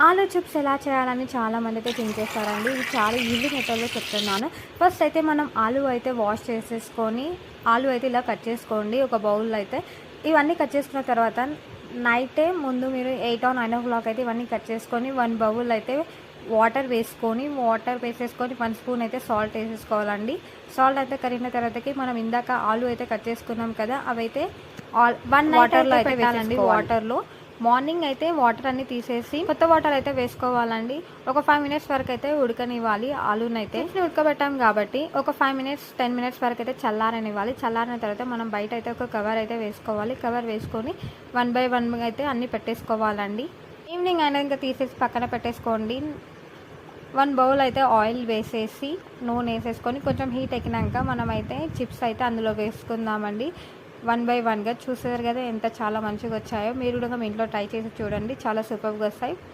ఆలు చిప్స్ ఎలా చేయాలని చాలామంది అయితే థింక్ చేస్తారండి. ఇది చాలా ఈజీ మెథడ్‌లో చెప్తున్నాను. ఫస్ట్ అయితే మనం ఆలు అయితే వాష్ చేసేసుకొని, ఆలు అయితే ఇలా కట్ చేసుకోండి ఒక బౌల్‌లో అయితే. ఇవన్నీ కట్ చేసుకున్న తర్వాత నైటే ముందు మీరు 8 or 9 అయితే ఇవన్నీ కట్ చేసుకొని 1 బౌల్ అయితే వాటర్ వేసేసుకొని 1 స్పూన్ అయితే సాల్ట్ వేసేసుకోవాలండి. సాల్ట్ అయితే కరిగిన తర్వాతకి మనం ఇందాక ఆలు అయితే కట్ చేసుకున్నాం కదా, అవైతే 1 నైట్ వాటర్‌లో అయితే పెట్టాలండి. వాటర్‌లో మార్నింగ్ అయితే వాటర్ అన్ని తీసేసి కొత్త వాటర్ అయితే వేసుకోవాలండి. ఒక 5 మినిట్స్ వరకు అయితే ఉడకనివ్వాలి. ఆలునైతే ఉడకబెట్టాం కాబట్టి ఒక 5 మినిట్స్ 10 మినిట్స్ వరకు అయితే చల్లారనివ్వాలి. చల్లారిన తర్వాత మనం బయట అయితే ఒక కవర్ అయితే వేసుకోవాలి. కవర్ వేసుకొని 1 by 1 అయితే అన్ని పెట్టేసుకోవాలండి. ఈవినింగ్ అయినా ఇంకా తీసేసి పక్కన పెట్టేసుకోండి. 1 బౌల్ అయితే ఆయిల్ వేసేసి నూనె వేసేసుకొని కొంచెం హీట్ ఎక్కినాక మనమైతే చిప్స్ అయితే అందులో వేసుకుందామండి. 1 by 1గా చూసారు కదా ఎంత చాలా మంచిగా వచ్చాయో. మీరు కూడా మీ ఇంట్లో ట్రై చేసి చూడండి, చాలా సూపర్గా వస్తాయి.